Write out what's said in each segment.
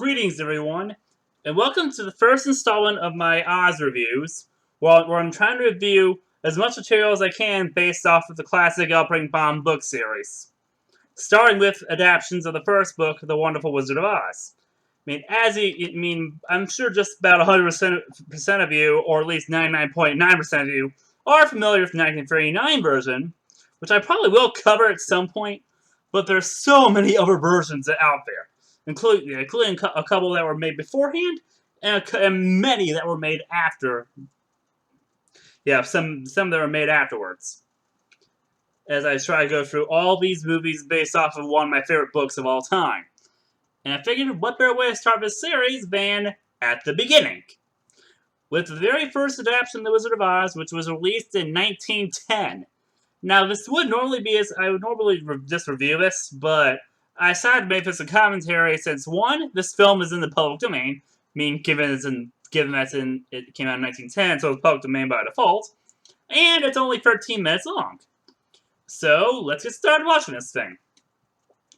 Greetings, everyone, and welcome to the first installment of my Oz reviews, where I'm trying to review as much material as I can based off of the classic Baum book series, starting with adaptations of the first book, The Wonderful Wizard of Oz. I'm sure just about 100% of you, or at least 99.9% of you, are familiar with the 1939 version, which I probably will cover at some point, but there's so many other versions out there, including a couple that were made beforehand and many that were made after. Yeah, some that were made afterwards. As I try to go through all these movies based off of one of my favorite books of all time. And I figured what better way to start this series than at the beginning, with the very first adaptation of The Wizard of Oz, which was released in 1910. Now, this would normally be I would normally just review this, but I decided to make this a commentary since, one, this film is in the public domain, given it came out in 1910, so it's public domain by default, and it's only 13 minutes long. So, let's get started watching this thing.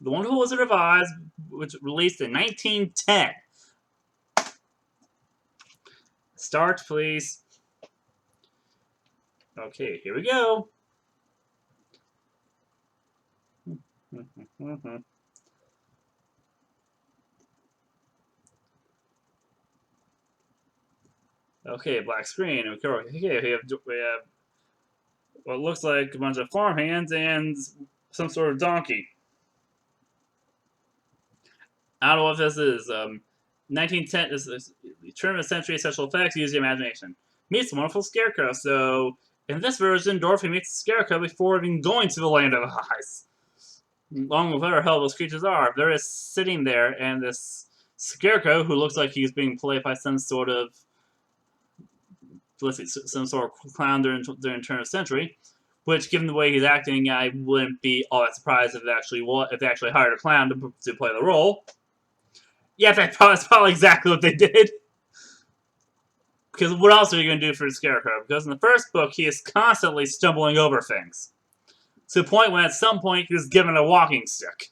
The Wonderful Wizard of Oz, which was released in 1910. Start, please. Okay, here we go. Okay, black screen. Okay, we have what looks like a bunch of farmhands and some sort of donkey. I don't know what this is. 1910 this is turn of the century special effects. Use your imagination. Meets the wonderful Scarecrow. So in this version, Dorothy meets the Scarecrow before even going to the Land of Oz. Along with whatever hell those creatures are, they're just sitting there, and this Scarecrow, who looks like he's being played by some sort of clown during turn of the century. Which, given the way he's acting, I wouldn't be all that surprised if they actually hired a clown to play the role. Yeah, that's probably exactly what they did. Because what else are you going to do for the Scarecrow? Because in the first book, he is constantly stumbling over things. To the point when at some point he was given a walking stick.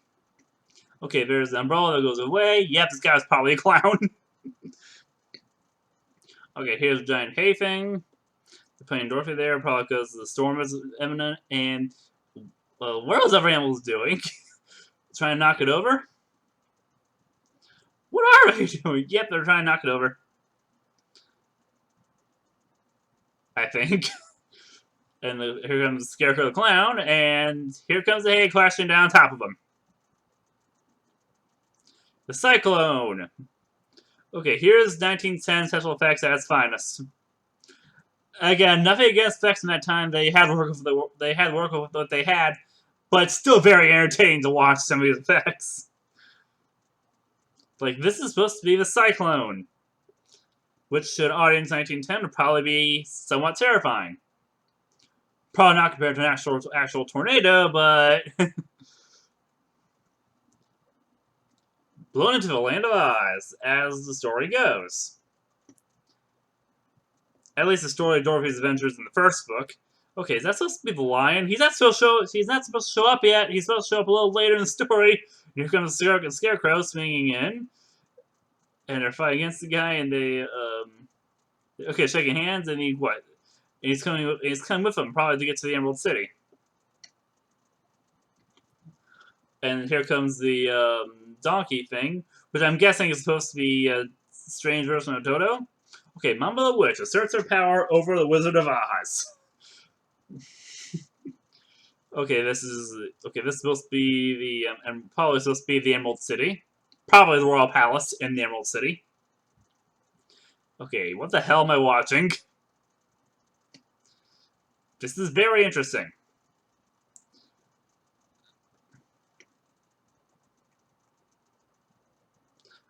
Okay, there's the umbrella that goes away. Yep, this guy's probably a clown. Okay, here's a giant hay thing. They're putting Dorothy there, probably because the storm is imminent. And, what are those other animals doing? Trying to knock it over? What are they doing? Yep, they're trying to knock it over. I think. And here comes Scarecrow the Clown, and here comes the hay crashing down on top of him. The Cyclone! Okay, here's 1910 special effects at its finest. Again, nothing against effects in that time. They had work with what they had, but it's still very entertaining to watch some of these effects. Like, this is supposed to be the Cyclone, which to an audience in 1910 would probably be somewhat terrifying. Probably not compared to an actual tornado, but blown into the Land of Oz, as the story goes. At least the story of Dorothy's adventures in the first book. Okay, is that supposed to be the lion? He's not supposed to show up yet. He's supposed to show up a little later in the story. Here comes the Scarecrow swinging in. And they're fighting against the guy, and they, okay, shaking hands, and he's coming with them, probably to get to the Emerald City. And here comes the, donkey thing, which I'm guessing is supposed to be a strange version of Dodo. Okay, Mamba the Witch asserts her power over the Wizard of Oz. Okay, this is supposed to be probably supposed to be the Emerald City. Probably the Royal Palace in the Emerald City. Okay, what the hell am I watching? This is very interesting.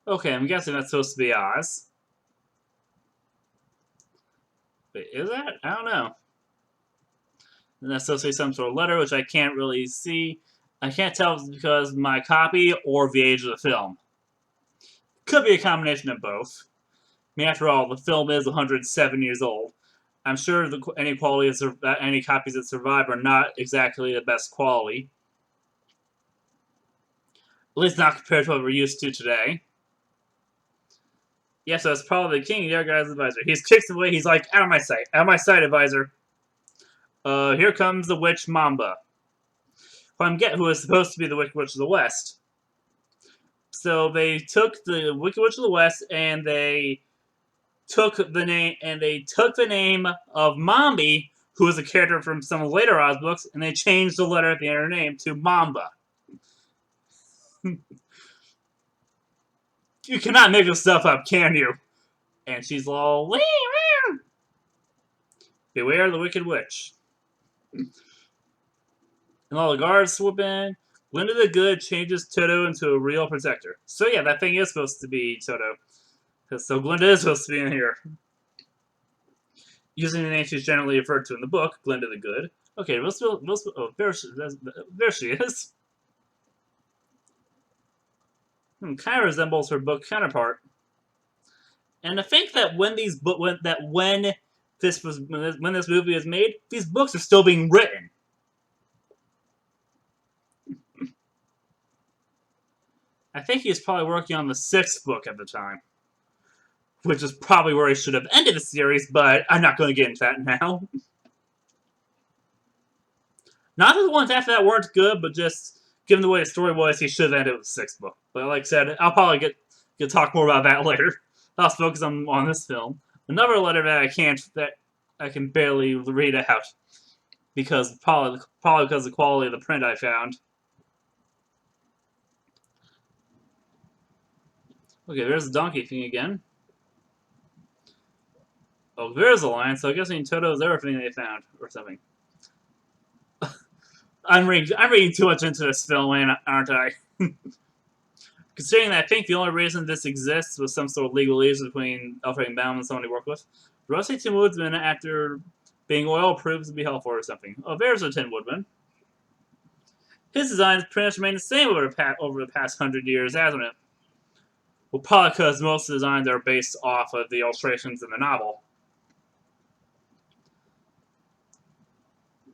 Okay, I'm guessing that's supposed to be Oz. Wait, is that? I don't know. And that's supposed to be some sort of letter, which I can't really see. I can't tell if it's because of my copy or the age of the film. Could be a combination of both. I mean, after all, the film is 107 years old. I'm sure any copies that survive are not exactly the best quality. At least not compared to what we're used to today. Yeah, so it's probably the king, your guy's advisor. He's kicks away. He's like, out of my sight, advisor. Here comes the witch Mamba. Who is supposed to be the Wicked Witch of the West. So they took the Wicked Witch of the West and they took the name of Mombi, who is a character from some later Oz books, and they changed the letter at the end of her name to Mamba. You cannot make this stuff up, can you? And she's all, wee, wee. Beware the Wicked Witch. And all the guards swoop in. Glinda the Good changes Toto into a real protector. So yeah, that thing is supposed to be Toto. So Glinda is supposed to be in here. Using the name she's generally referred to in the book, Glinda the Good. Okay, there she is. Kind of resembles her book counterpart. And I think that when this movie is made, these books are still being written. I think he was probably working on the 6th book at the time, which is probably where he should have ended the series, but I'm not going to get into that now. Not that the ones after that weren't good, but just given the way the story was, he should have ended with the 6th book. But like I said, I'll probably get talk more about that later. Let's focus on this film. Another letter that I can barely read out because probably because of the quality of the print I found. Okay, there's the donkey thing again. Oh, there's a lion, so I guess Toto's everything they found, or something. I'm reading too much into this film, aren't I? Considering that I think the only reason this exists was some sort of legal liaison between Alfred and Baum and someone he worked with. The Rusty Tin Woodman, after being oil, proves to be helpful or something. Oh, there's a Tin Woodman. His design has pretty much remained the same over the past 100 years, hasn't it? Well, probably because most of the designs are based off of the illustrations in the novel.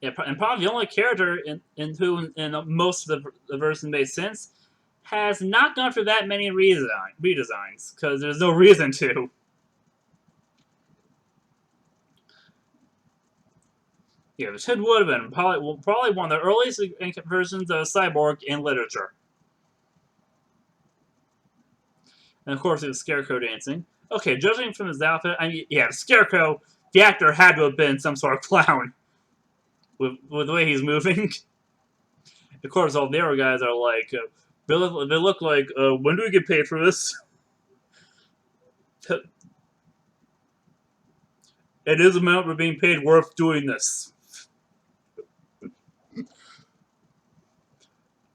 Yeah, and probably the only character in most of the versions made since has not gone through that many redesigns, because there's no reason to. Yeah, the Tin Woodman, probably one of the earliest versions of Cyborg in literature. And of course, it was Scarecrow dancing. Okay, judging from his outfit, I mean, yeah, Scarecrow, the actor had to have been some sort of clown with the way he's moving. Of course, all the other guys are like, they look like, when do we get paid for this? It is amount we're being paid worth doing this.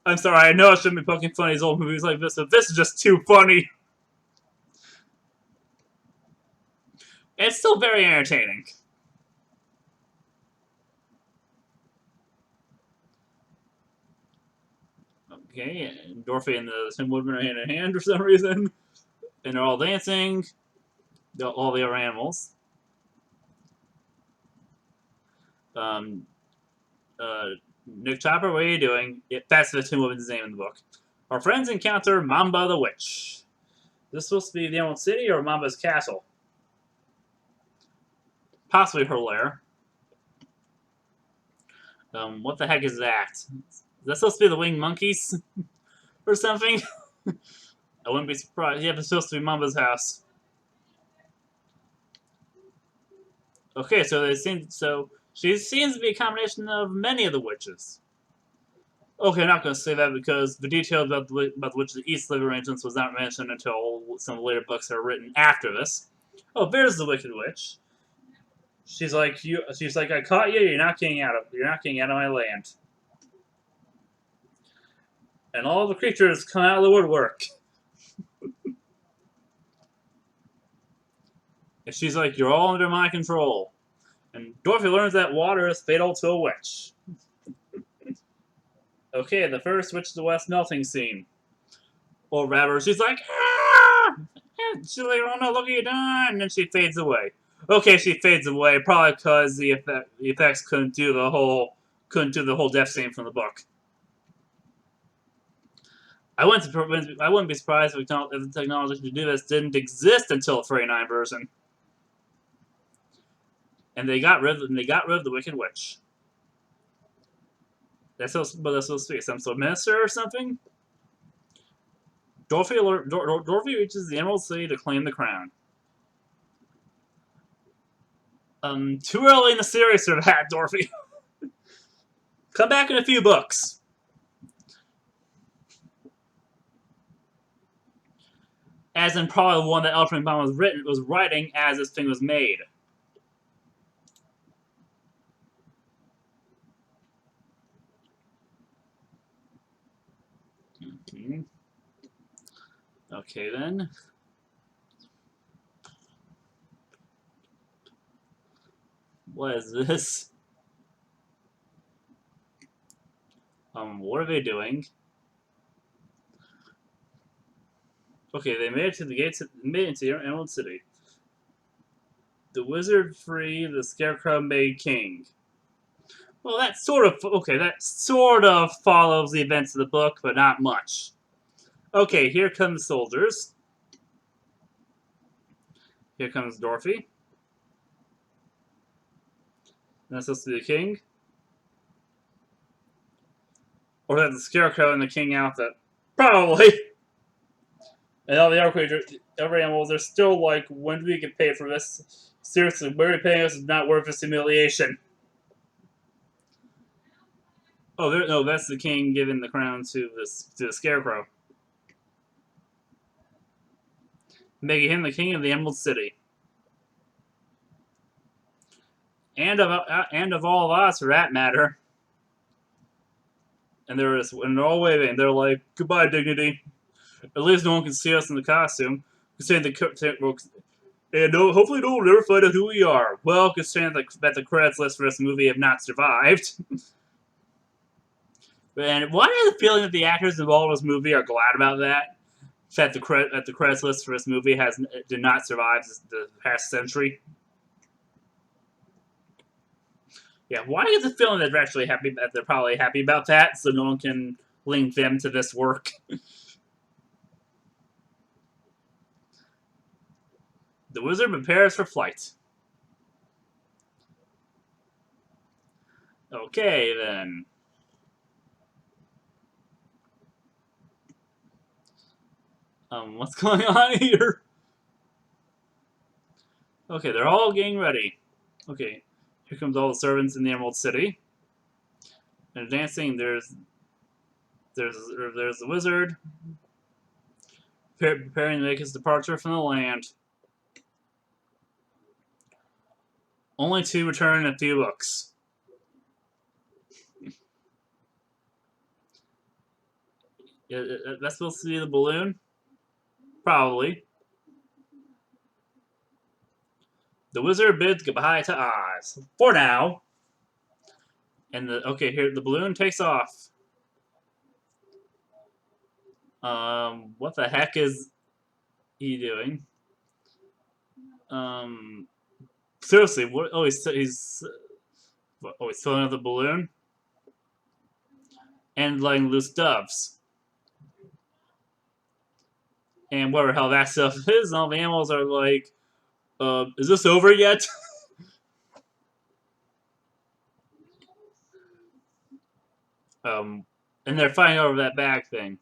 I'm sorry, I know I shouldn't be poking fun at these old movies like this, but this is just too funny. It's still very entertaining. Okay, and Dorothy and the Tin Woodman are hand in hand for some reason. And they're all dancing. All the other animals. Nick Chopper, what are you doing? That's the Tin Woodman's name in the book. Our friends encounter Mamba the Witch. Is this supposed to be the Emerald City or Mamba's castle? Possibly her lair. What the heck is that? Is that supposed to be the winged monkeys? Or something? I wouldn't be surprised. Yeah, it's supposed to be Mamba's house. Okay, so she seems to be a combination of many of the witches. Okay, I'm not going to say that because the details about the witch of the East living arrangements was not mentioned until some of the later books that are written after this. Oh, there's the Wicked Witch. She's like, I caught you. You're not getting out of my land. And all the creatures come out of the woodwork. And she's like, you're all under my control. And Dorothy learns that water is fatal to a witch. Okay, the first Witch of the West melting scene. Or rather, she's like, ah! She's like, oh no, look at you done! And then she fades away. Okay, she fades away, probably because the effects couldn't do the whole death scene from the book. I wouldn't be surprised if the technology to do this didn't exist until the 39 version, and they got rid of the Wicked Witch. That's supposed to be some minister or something. Dorothy reaches the Emerald City to claim the crown. Too early in the series for that, Dorothy. Come back in a few books. As in probably the one that Baum was writing as this thing was made. Okay then. What is this? What are they doing? Okay, they made it to the gates. Made it to Emerald City. The wizard freed the Scarecrow made king. Well, that sort of follows the events of the book, but not much. Okay, here come the soldiers. Here comes Dorothy. That's supposed to be the king. Or that the Scarecrow and the king outfit. Probably. And all the other animals are still like, when do we get paid for this? Seriously, where are we paying us is not worth this humiliation. Oh, no, that's the king giving the crown to the Scarecrow. Making him the king of the Emerald City. And of all of us, for that matter. And they're all waving. They're like, goodbye, dignity. At least no one can see us in the costume. And hopefully no one will never find out who we are. Well, considering that the credits list for this movie have not survived. And why do I have the feeling that the actors involved in this movie are glad about that? That the credits list for this movie did not survive the past century. Yeah, why do I get the feeling that they're probably happy about that, so no one can link them to this work? The wizard prepares for flight. Okay, then. What's going on here? Okay, they're all getting ready. Okay, here comes all the servants in the Emerald City. And dancing, there's the wizard preparing to make his departure from the land. Only to return in a few books. That's supposed to be the balloon? Probably. The wizard bids goodbye to Oz. For now. And here the balloon takes off. What the heck is he doing? Seriously, what? Oh, he's filling up the balloon and letting loose doves. And whatever hell that stuff is, all the animals are like, is this over yet? And they're fighting over that bag thing.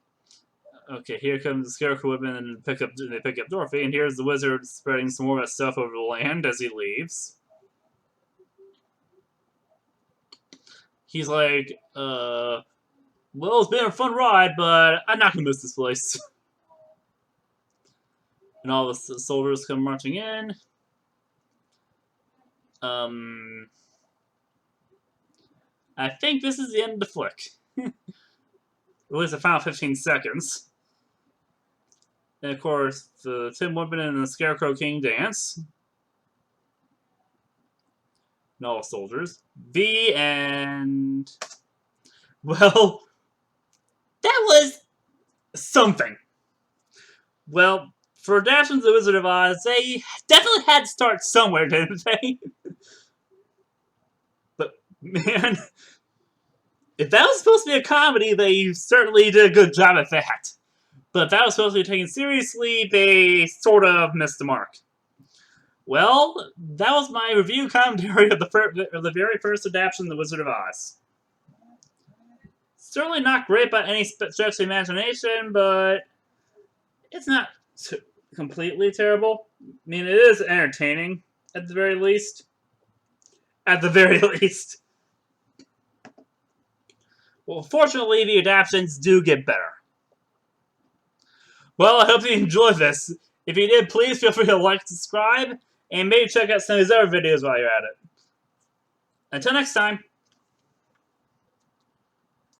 Okay, here comes the Scarecrow women and they pick up Dorothy, and here's the wizard spreading some more of that stuff over the land as he leaves. He's like, well, it's been a fun ride, but I'm not gonna miss this place. And all the soldiers come marching in. I think this is the end of the flick. At least the final 15 seconds. And of course, the Tin Woodman and the Scarecrow King dance. And all the soldiers. The end. Well, that was something. Well, for Adaptations of the Wizard of Oz, they definitely had to start somewhere, didn't they? But, man, if that was supposed to be a comedy, they certainly did a good job at that. But if that was supposed to be taken seriously, they sort of missed the mark. Well, that was my review commentary of the very first adaptation of The Wizard of Oz. Certainly not great by any stretch of the imagination, but it's not completely terrible. I mean, it is entertaining, at the very least. At the very least. Well, fortunately, the adaptations do get better. Well, I hope you enjoyed this. If you did, please feel free to like and subscribe, and maybe check out some of these other videos while you're at it. Until next time.